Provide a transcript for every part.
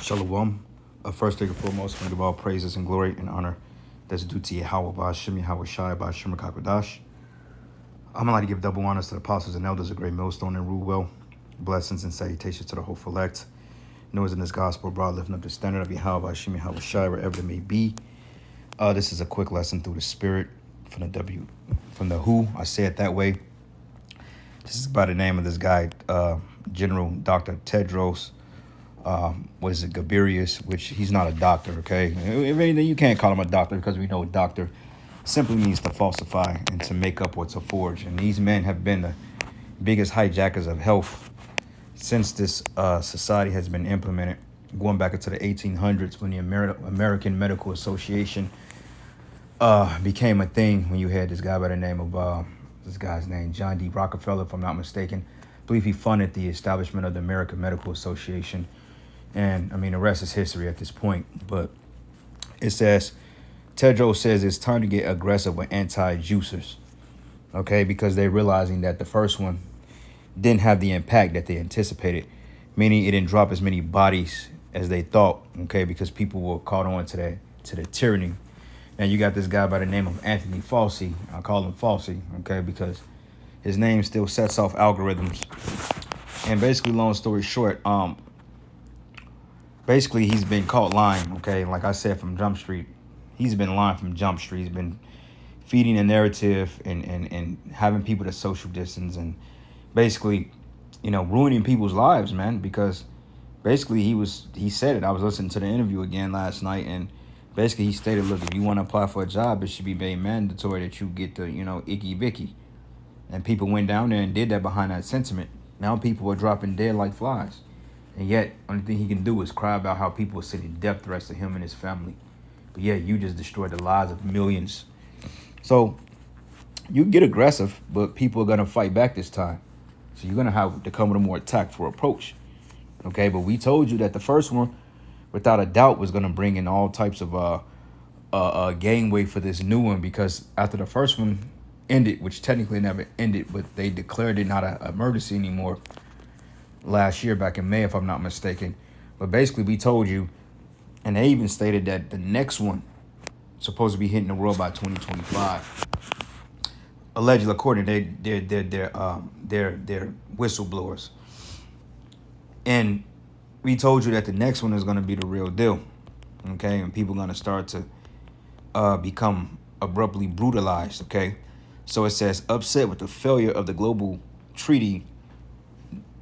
Shalom. First thing and foremost, I give all praises and glory and honor that's due to Yahweh Ba'Shem, Yahweh Shai, Ba'Shem Kakodash. I'm going to give double honors to the apostles and elders, a great millstone and rule well. Blessings and salutations to the hopeful elect. Noise in this gospel, broad lifting up the standard of Yahweh Ba'Shem, Yahweh Shai, wherever it may be. This is a quick lesson through the Spirit from the Who. I say it that way. This is by the name of this guy, General Dr. Tedros. Gabirius, which he's not a doctor, okay? If anything, you can't call him a doctor because we know doctor simply means to falsify and to make up or to forge. And these men have been the biggest hijackers of health since this society has been implemented, going back into the 1800s when the American Medical Association became a thing, when you had this guy by the name of, John D. Rockefeller, if I'm not mistaken. I believe he funded the establishment of the American Medical Association. And, I mean, the rest is history at this point. But it says, Tedros says it's time to get aggressive with anti-juicers, okay? Because they're realizing that the first one didn't have the impact that they anticipated, meaning it didn't drop as many bodies as they thought, okay? Because people were caught on to the tyranny. And you got this guy by the name of Anthony Fauci. I call him Fauci, okay? Because his name still sets off algorithms. And basically, long story short, basically, he's been caught lying, okay? Like I said, from Jump Street. He's been lying from Jump Street. He's been feeding a narrative and having people to social distance and basically, ruining people's lives, man. Because basically, he said it. I was listening to the interview again last night, and basically he stated, look, if you want to apply for a job, it should be made mandatory that you get the, icky vicky. And people went down there and did that behind that sentiment. Now people are dropping dead like flies. And yet, only thing he can do is cry about how people are sending death threats to him and his family. But yeah, you just destroyed the lives of millions. So you get aggressive, but people are going to fight back this time. So you're going to have to come with a more tactful approach. Okay, but we told you that the first one, without a doubt, was going to bring in all types of gangway for this new one. Because after the first one ended, which technically never ended, but they declared it not an emergency anymore, last year, back in May, if I'm not mistaken. But basically, we told you, and they even stated that the next one is supposed to be hitting the world by 2025. Allegedly, according to their whistleblowers. And we told you that the next one is going to be the real deal. Okay, and people are going to start to become abruptly brutalized. Okay, so it says, upset with the failure of the global treaty,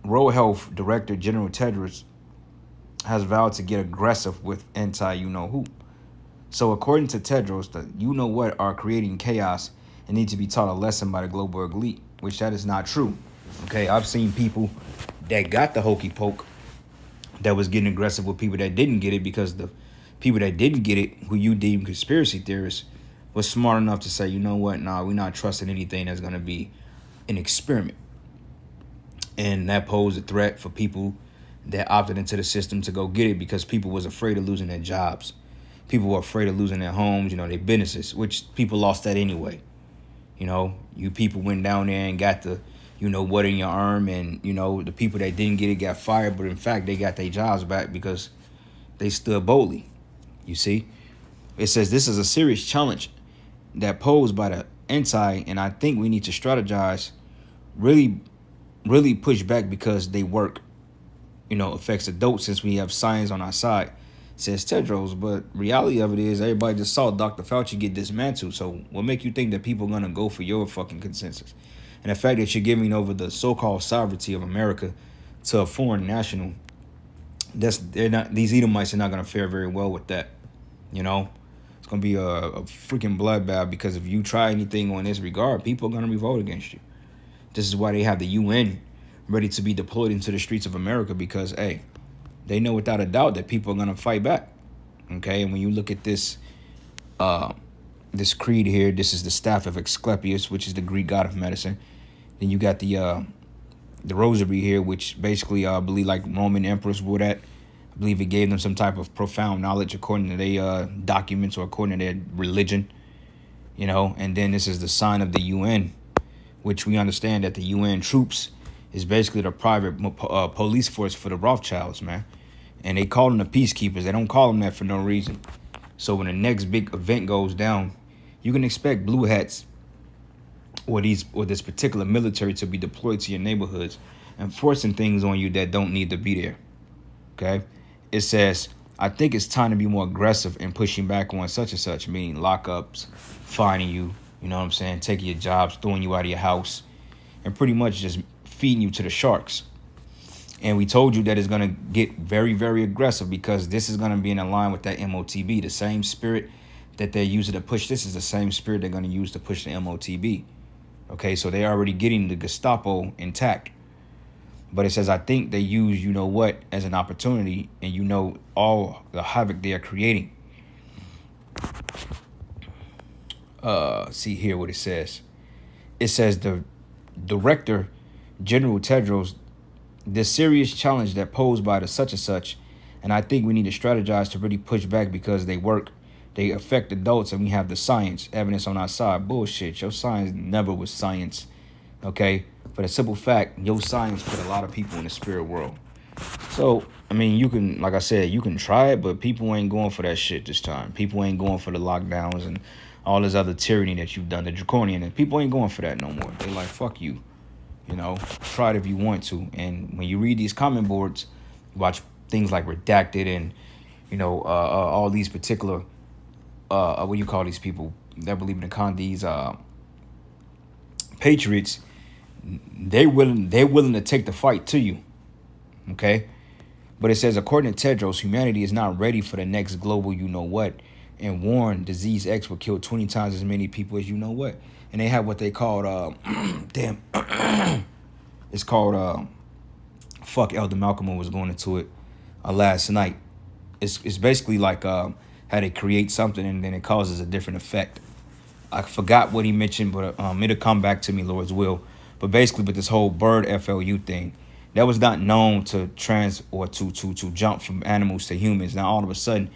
World Health Director General Tedros has vowed to get aggressive with anti-you-know-who. So according to Tedros, the you-know-what are creating chaos and need to be taught a lesson by the global elite, which that is not true. Okay, I've seen people that got the hokey poke that was getting aggressive with people that didn't get it, because the people that didn't get it, who you deem conspiracy theorists, was smart enough to say, you know what, nah, we're not trusting anything that's going to be an experiment. And that posed a threat for people that opted into the system to go get it, because people was afraid of losing their jobs. People were afraid of losing their homes, their businesses, which people lost that anyway. You people went down there and got the, what in your arm, and, the people that didn't get it got fired. But in fact, they got their jobs back because they stood boldly. You see, it says this is a serious challenge that posed by the anti, and I think we need to strategize, really push back, because they work, affects adults, since we have science on our side, says Tedros. But reality of it is, everybody just saw Dr. Fauci get dismantled. So what make you think that people are going to go for your fucking consensus? And the fact that you're giving over the so-called sovereignty of America to a foreign national, these Edomites are not going to fare very well with that. It's going to be a freaking bloodbath, because if you try anything on this regard, people are going to revolt against you. This is why they have the UN ready to be deployed into the streets of America, because, hey, they know without a doubt that people are going to fight back. Okay, and when you look at this creed here, this is the staff of Asclepius, which is the Greek god of medicine. Then you got the rosary here, which basically I believe like Roman emperors wore that. I believe it gave them some type of profound knowledge according to their documents, or according to their religion. And then this is the sign of the UN, which we understand that the UN troops is basically the private police force for the Rothschilds, man. And they call them the peacekeepers. They don't call them that for no reason. So when the next big event goes down, you can expect blue hats or this particular military to be deployed to your neighborhoods and forcing things on you that don't need to be there. Okay? It says, I think it's time to be more aggressive in pushing back on such and such, meaning lockups, fining you, you know what I'm saying, taking your jobs, throwing you out of your house, and pretty much just feeding you to the sharks. And we told you that it's going to get very, very aggressive because this is going to be in line with that MOTB. The same spirit that they're using to push this is the same spirit they're going to use to push the MOTB. Okay, so they're already getting the Gestapo intact. But it says, I think they use, you know what, as an opportunity, and you know all the havoc they are creating. See here what it says. It says the Director General Tedros, the serious challenge that posed by the such and such, and I think we need to strategize to really push back because they affect adults, and we have the science evidence on our side. Bullshit. Your science never was science. Okay? For the simple fact, your science put a lot of people in the spirit world. So, I mean, you can, like I said, you can try it, but people ain't going for that shit this time. People ain't going for the lockdowns and all this other tyranny that you've done, the draconian, and people ain't going for that no more. They like, fuck you. You know, try it if you want to. And when you read these comment boards, watch things like Redacted and, you know, all these particular, what do you call these people that believe in these patriots, they're willing to take the fight to you. Okay? But it says, according to Tedros, humanity is not ready for the next global you know what, and warned disease X will kill 20 times as many people as you know what. And they have what they called, it's called, fuck, Elder Malcolm was going into it last night. It's basically like how they create something and then it causes a different effect. I forgot what he mentioned, but it'll come back to me, Lord's will. But basically, with this whole bird FLU thing, that was not known to to jump from animals to humans. Now, all of a sudden,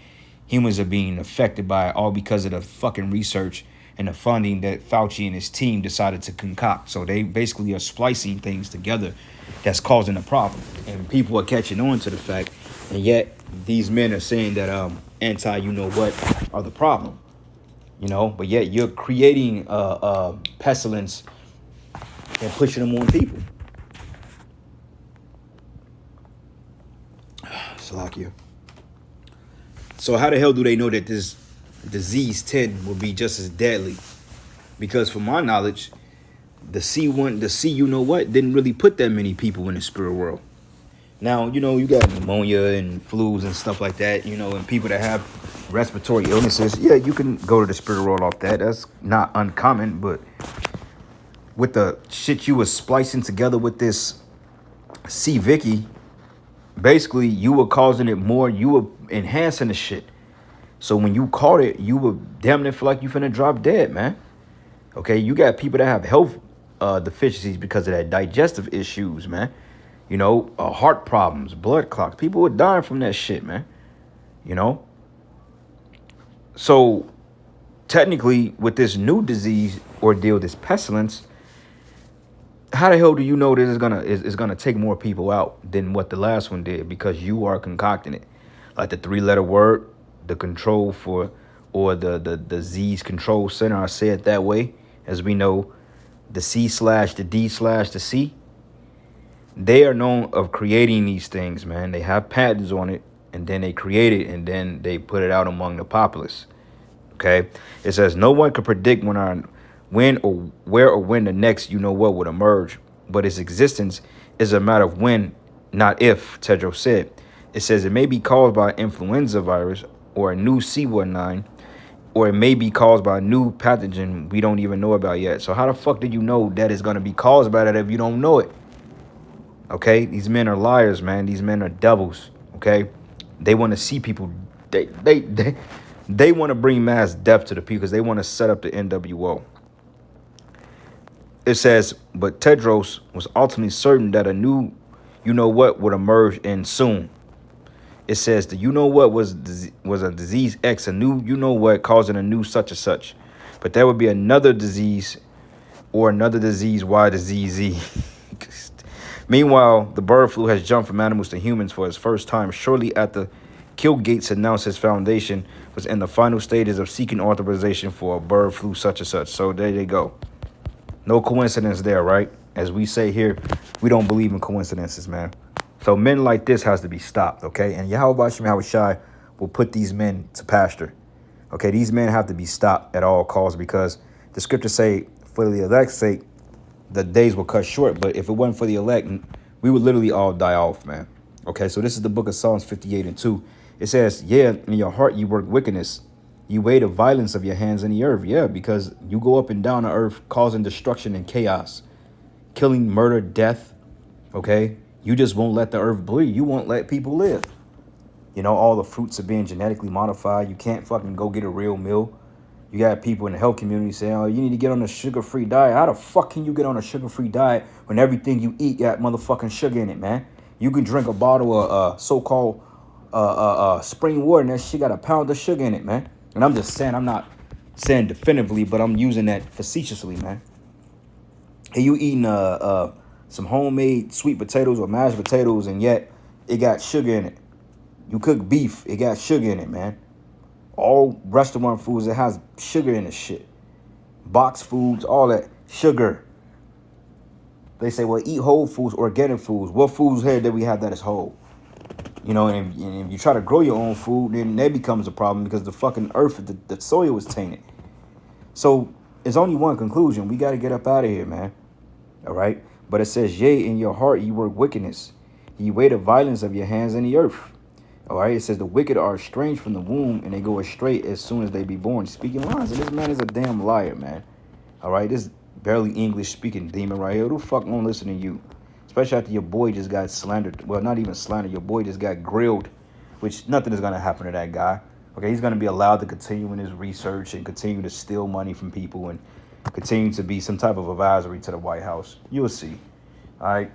humans are being affected by it, all because of the fucking research and the funding that Fauci and his team decided to concoct. So they basically are splicing things together that's causing a problem. And people are catching on to the fact, and yet these men are saying that anti-you-know-what are the problem. You know, but yet you're creating pestilence and pushing them on people. Salakia. So how the hell do they know that this disease 10 will be just as deadly? Because from my knowledge, the you know what didn't really put that many people in the spirit world. Now, you know, you got pneumonia and flus and stuff like that, you know, and people that have respiratory illnesses. Yeah, you can go to the spirit world off that. That's not uncommon, but with the shit you was splicing together with this C. Vicky, basically you were causing it more, you were enhancing the shit. So when you caught it, you were damn near feel like you finna drop dead, man. Okay, you got people that have health deficiencies because of that digestive issues, man. You know, heart problems, blood clots. People were dying from that shit, man. You know? So technically, with this new disease ordeal, this pestilence, how the hell do you know this is gonna take more people out than what the last one did? Because you are concocting it. Like the 3-letter word, the control for, or the disease control center, I say it that way. As we know, the C/the D/the C. They are known of creating these things, man. They have patents on it, and then they create it, and then they put it out among the populace. Okay? It says, no one can predict when or where or when the next you-know-what would emerge, but its existence is a matter of when, not if, Tedros said. It says it may be caused by influenza virus or a new C19, or it may be caused by a new pathogen we don't even know about yet. So how the fuck do you know that it's going to be caused by that if you don't know it? Okay, these men are liars, man. These men are devils. Okay, they want to see people. They want to bring mass death to the people because they want to set up the NWO. It says, but Tedros was ultimately certain that a new, you know what, would emerge in soon. It says the you know what was a disease X, a new you know what causing a new such and such, but there would be another disease or another disease Y, disease Z. Meanwhile, the bird flu has jumped from animals to humans for its first time shortly after Bill Gates announced his foundation was in the final stages of seeking authorization for a bird flu such and such. So there you go. No coincidence there, right? As we say here, we don't believe in coincidences, man. So men like this has to be stopped, okay? And Yahweh Shem Shai will put these men to pasture. Okay, these men have to be stopped at all costs because the scriptures say, for the elect's sake, the days will cut short. But if it wasn't for the elect, we would literally all die off, man. Okay, so this is the book of Psalms 58 and 2. It says, yeah, in your heart you work wickedness. You weigh the violence of your hands in the earth. Yeah, because you go up and down the earth causing destruction and chaos, killing, murder, death. Okay, you just won't let the earth bleed. You won't let people live. You know, all the fruits are being genetically modified. You can't fucking go get a real meal. You got people in the health community saying, oh, you need to get on a sugar-free diet. How the fuck can you get on a sugar-free diet when everything you eat got motherfucking sugar in it, man? You can drink a bottle of so-called spring water and that shit got a pound of sugar in it, man. And I'm just saying, I'm not saying definitively, but I'm using that facetiously, man. Hey, you eating some homemade sweet potatoes or mashed potatoes and yet it got sugar in it. You cook beef, it got sugar in it, man. All restaurant foods, it has sugar in the shit. Box foods, all that sugar. They say, well, eat whole foods, organic foods. What foods here that we have that is whole? You know, and if you try to grow your own food, then that becomes a problem because the fucking earth, the soil is tainted. So it's only one conclusion. We got to get up out of here, man. All right? But it says, yea, in your heart you work wickedness. You weigh the violence of your hands in the earth. All right, it says the wicked are estranged from the womb and they go astray as soon as they be born. Speaking lies. And this man is a damn liar, man. All right, this barely English speaking demon right here. Who the fuck won't listen to you? Especially after your boy just got slandered. Well, not even slandered. Your boy just got grilled, which nothing is going to happen to that guy. Okay, he's going to be allowed to continue in his research and continue to steal money from people and continue to be some type of advisory to the White House. You'll see. All right.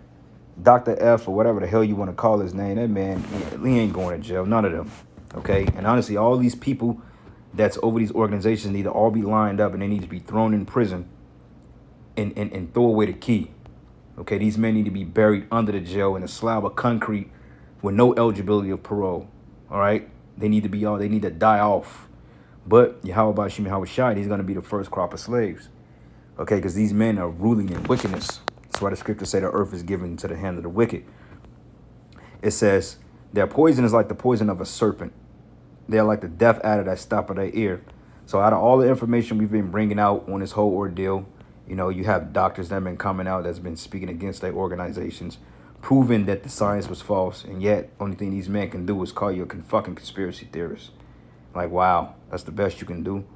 Dr. F or whatever the hell you want to call his name, that man, he ain't going to jail. None of them. Okay. And honestly, all these people that's over these organizations need to all be lined up and they need to be thrown in prison and throw away the key. Okay. These men need to be buried under the jail in a slab of concrete with no eligibility of parole. All right. They need to die off. But Yahweh Shem Shai, he's going to be the first crop of slaves. Okay. Because these men are ruling in wickedness. That's why the scriptures say the earth is given to the hand of the wicked. It says, their poison is like the poison of a serpent. They are like the deaf adder that stop at their ear. So out of all the information we've been bringing out on this whole ordeal, you know, you have doctors that have been coming out that's been speaking against their organizations, proving that the science was false. And yet, only thing these men can do is call you a fucking conspiracy theorist. Like, wow, that's the best you can do.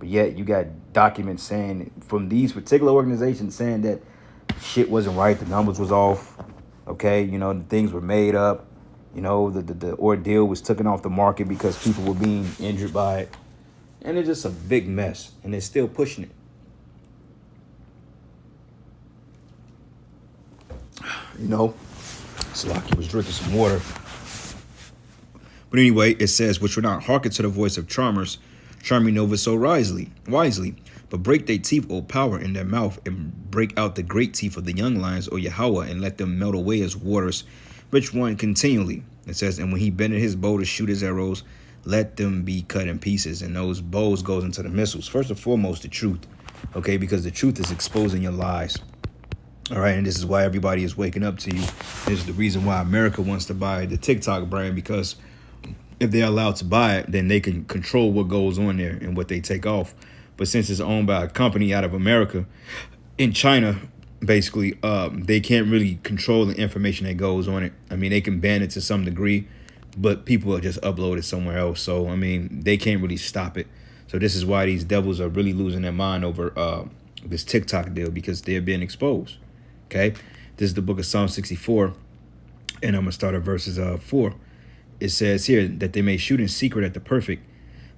But yet you got documents saying from these particular organizations saying that shit wasn't right, the numbers was off, okay, you know, the things were made up, you know, the ordeal was taken off the market because people were being injured by it, and it's just a big mess, and they're still pushing it. You know, Salaki was drinking some water. But anyway, it says, which will not hearken to the voice of charmers, charming over so wisely, but break their teeth, O power, in their mouth, and break out the great teeth of the young lions, O Yahweh, and let them melt away as waters, which run continually. It says, and when he bended his bow to shoot his arrows, let them be cut in pieces. And those bows goes into the missiles. First and foremost, the truth. Okay, because the truth is exposing your lies. All right, and this is why everybody is waking up to you. This is the reason why America wants to buy the TikTok brand, because if they're allowed to buy it, then they can control what goes on there and what they take off. But since it's owned by a company out of America, in China, basically, they can't really control the information that goes on it. I mean, they can ban it to some degree, but people will just upload it somewhere else. So, I mean, they can't really stop it. So this is why these devils are really losing their mind over this TikTok deal, because they're being exposed. Okay, this is the book of Psalm 64, and I'm going to start at verses 4. It says here that they may shoot in secret at the perfect.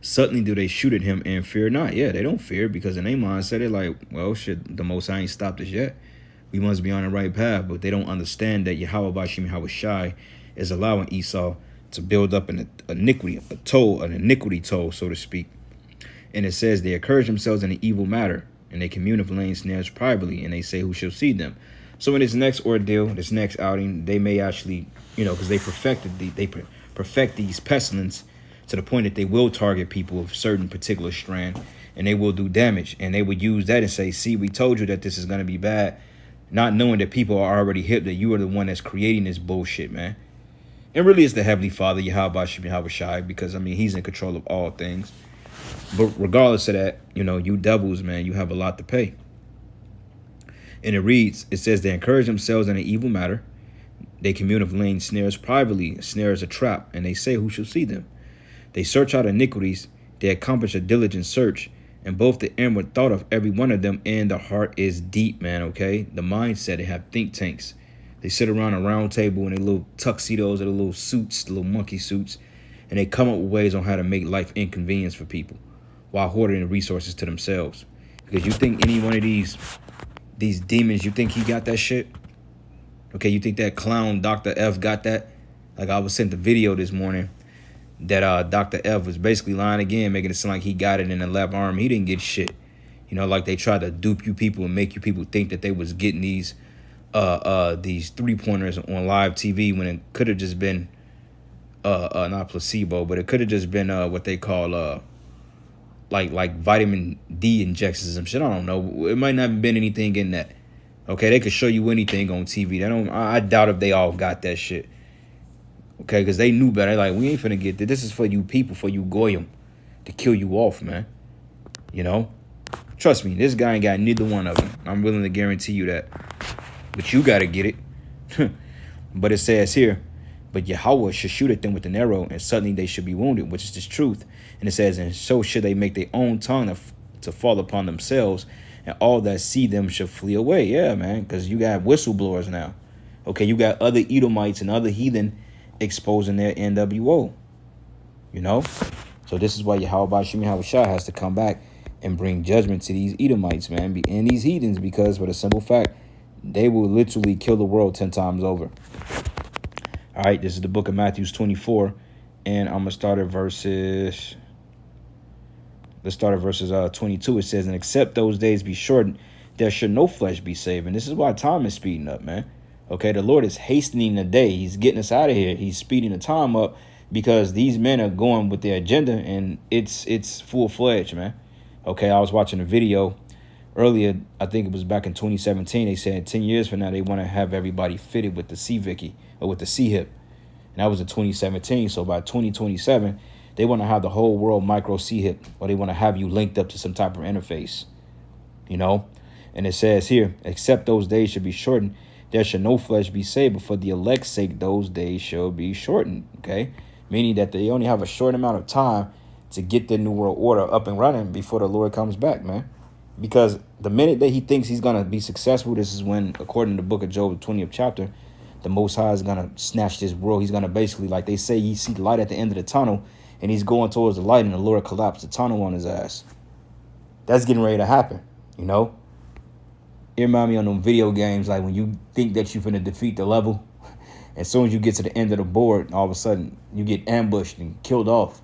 Suddenly do they shoot at him and fear not. Yeah, they don't fear, because in their mind said it like, well, shit, the Most High ain't stopped us yet. We must be on the right path. But they don't understand that Yahweh Bashim Shai is allowing Esau to build up an iniquity, an iniquity toll, so to speak. And it says they encourage themselves in an evil matter, and they commune of laying snares privately, and they say, who shall see them? So in this next ordeal, this next outing, they may actually, because they perfect these pestilence to the point that they will target people of certain particular strand, and they will do damage. And they would use that and say, see, we told you that this is going to be bad, not knowing that people are already hip, that you are the one that's creating this bullshit, man. And really, it's the Heavenly Father, Yahweh Shai, because, he's in control of all things. But regardless of that, you devils, man, you have a lot to pay. And it says, they encourage themselves in an evil matter. They commune of laying snares privately. A snare is a trap, and they say, who shall see them? They search out iniquities. They accomplish a diligent search. And both the inward thought of every one of them and the heart is deep, man, okay? The mindset, they have think tanks. They sit around a round table in their little tuxedos or their little suits, the little monkey suits, and they come up with ways on how to make life inconvenience for people while hoarding the resources to themselves. Because you think any one of these demons, you think he got that shit? Okay, you think that clown Dr. F got that? Like, I was sent the video this morning that Dr. F was basically lying again, making it sound like he got it in the left arm. He didn't get shit. Like they tried to dupe you people and make you people think that they was getting these 3-pointers on live TV when it could have just been not placebo, but it could have just been what they call like vitamin D injections and some shit. I don't know. It might not have been anything in that. Okay, they could show you anything on TV. I doubt if they all got that shit. Okay, because they knew better. Like, we ain't finna get this. This is for you people, for you goyim, to kill you off, man. Trust me, this guy ain't got neither one of them. I'm willing to guarantee you that. But you gotta get it. But it says here, but Yahweh should shoot at them with an arrow, and suddenly they should be wounded, which is this truth. And it says, and so should they make their own tongue to fall upon themselves, and all that see them should flee away. Yeah, man, because you got whistleblowers now. Okay, you got other Edomites and other heathen exposing their NWO. So this is why Yahweh Shai has to come back and bring judgment to these Edomites, man, and these heathens, because for the simple fact, they will literally kill the world 10 times over. All right, this is the book of Matthew 24, and I'm going to start at verses... Let's start at verses 22. It says, and except those days be shortened, there should no flesh be saved. And this is why time is speeding up, man. Okay, the Lord is hastening the day. He's getting us out of here. He's speeding the time up because these men are going with their agenda, and it's full-fledged, man. Okay, I was watching a video earlier. I think it was back in 2017. They said 10 years from now, they want to have everybody fitted with the C-Vicky or with the C-Hip. And that was in 2017. So by 2027, they want to have the whole world micro C-Hip, or they want to have you linked up to some type of interface, And it says here, except those days should be shortened, there should no flesh be saved, but for the elect's sake, those days shall be shortened, okay? Meaning that they only have a short amount of time to get the New World Order up and running before the Lord comes back, man. Because the minute that he thinks he's going to be successful, this is when, according to the book of Job, the 20th chapter, the Most High is going to snatch this world. He's going to basically, like they say, he see the light at the end of the tunnel, and he's going towards the light, and the Lord collapsed the tunnel on his ass. That's getting ready to happen, It reminds me of them video games, like when you think that you're finna defeat the level, as soon as you get to the end of the board, all of a sudden you get ambushed and killed off.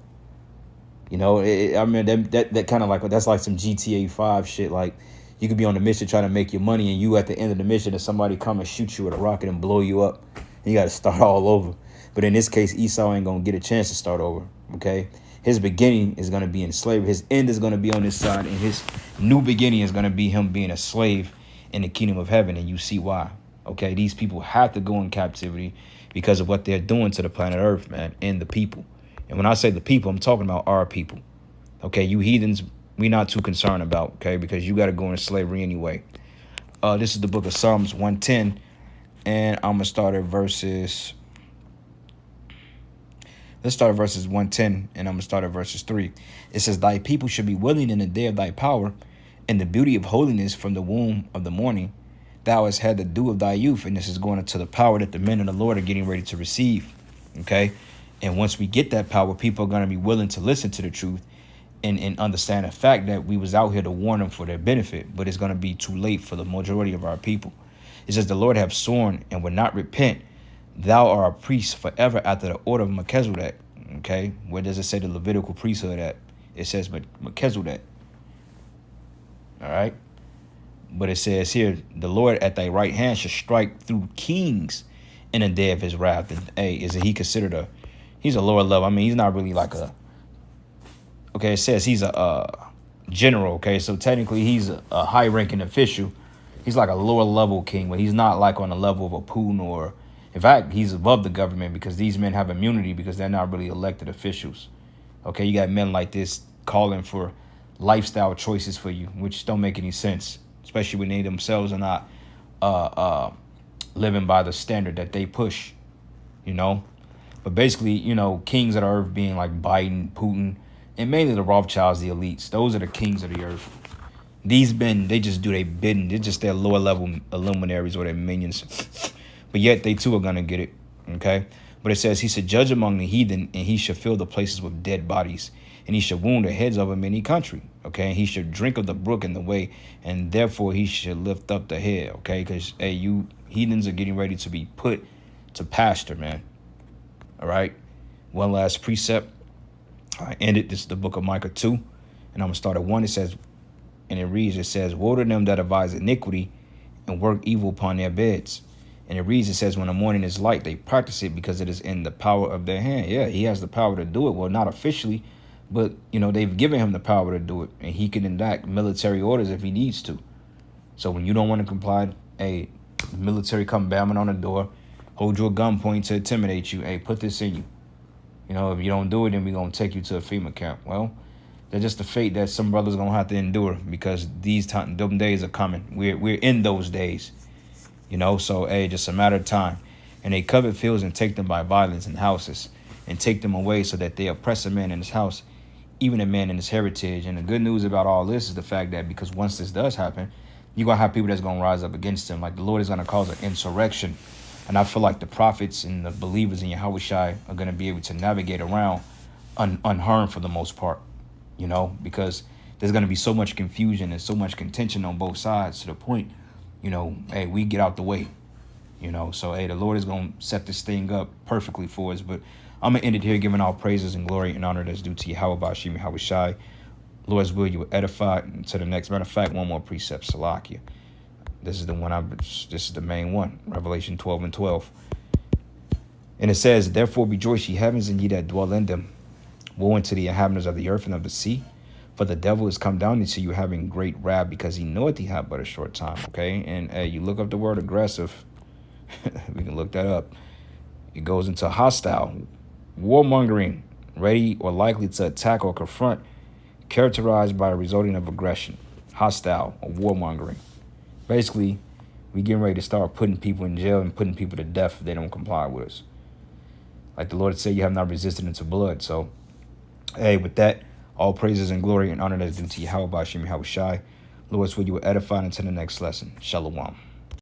That kind of like, that's like some GTA 5 shit. Like, you could be on the mission trying to make your money, and you at the end of the mission, and somebody come and shoot you with a rocket and blow you up, and you got to start all over. But in this case, Esau ain't gonna get a chance to start over. Okay, his beginning is gonna be in slavery. His end is gonna be on this side, and his new beginning is gonna be him being a slave in the kingdom of heaven. And you see why. Okay, these people have to go in captivity because of what they're doing to the planet Earth, man, and the people. And when I say the people, I'm talking about our people. Okay, you heathens, we not too concerned about, okay, because you got to go into slavery anyway. This is the book of Psalms 110, and I'm going to start at verses... Let's start at verses 110, and I'm going to start at verses 3. It says, thy people should be willing in the day of thy power, and the beauty of holiness from the womb of the morning. Thou hast had the dew of thy youth, and this is going into the power that the men of the Lord are getting ready to receive, okay? And once we get that power, people are going to be willing to listen to the truth and understand the fact that we was out here to warn them for their benefit, but it's going to be too late for the majority of our people. It says, the Lord have sworn and will not repent. Thou art a priest forever after the order of Melchizedek. Okay, where does it say the Levitical priesthood at? It says Melchizedek. All right. But it says here, the Lord at thy right hand shall strike through kings in the day of his wrath. And hey, is he considered he's a lower level? I mean, he's not really like okay, it says he's a general, okay? So technically he's a high-ranking official. He's like a lower level king, but he's not like on the level of a Putin or, in fact, he's above the government because these men have immunity because they're not really elected officials. Okay, you got men like this calling for lifestyle choices for you, which don't make any sense, especially when they themselves are not living by the standard that they push, you know? But basically, kings of the earth being like Biden, Putin, and mainly the Rothschilds, the elites. Those are the kings of the earth. These men, they just do their bidding. They're just their lower level luminaries or their minions. But yet they too are going to get it, okay? But it says, he should judge among the heathen, and he should fill the places with dead bodies. And he should wound the heads of them in any country, okay? And he should drink of the brook in the way, and therefore he should lift up the head, okay? Because, hey, you heathens are getting ready to be put to pasture, man. All right? One last precept. I ended this is the book of Micah 2, and I'm going to start at 1. It says, and it says, woe to them that devise iniquity and work evil upon their beds. And it says, when the morning is light, they practice it because it is in the power of their hand. Yeah, he has the power to do it. Well, not officially, but, they've given him the power to do it. And he can enact military orders if he needs to. So when you don't want to comply, hey, the military come banging on the door, hold you at gunpoint to intimidate you. Hey, put this in you. If you don't do it, then we're going to take you to a FEMA camp. Well, that's just the fate that some brothers going to have to endure because them days are coming. We're in those days, So, hey, just a matter of time. And they covet fields and take them by violence and houses and take them away so that they oppress a man in his house, even a man in his heritage. And the good news about all this is the fact that because once this does happen, you're going to have people that's going to rise up against him. Like the Lord is going to cause an insurrection. And I feel like the prophets and the believers in Yahushua are going to be able to navigate around unharmed for the most part, because there's going to be so much confusion and so much contention on both sides to the point, hey, we get out the way, So, hey, the Lord is going to set this thing up perfectly for us. But I'm going to end it here, giving all praises and glory and honor that's due to Yahweh Bashim Yahushua. Lord's will, you will edify. To the next matter of fact, one more precept, Salakia. This is the one this is the main one, Revelation 12 and 12. And it says, therefore rejoice ye heavens and ye that dwell in them. Woe unto the inhabitants of the earth and of the sea. For the devil is come down into you having great wrath, because he knoweth he hath but a short time. Okay. And you look up the word aggressive. We can look that up. It goes into hostile, warmongering, ready or likely to attack or confront, characterized by the resulting of aggression, hostile or warmongering. Basically, we getting ready to start putting people in jail and putting people to death if they don't comply with us. Like the Lord said, you have not resisted unto blood. So, hey, with that, all praises and glory and honor that is due to Yahweh Bashim Yahushai. Lord's will, you will edify until the next lesson. Shalom.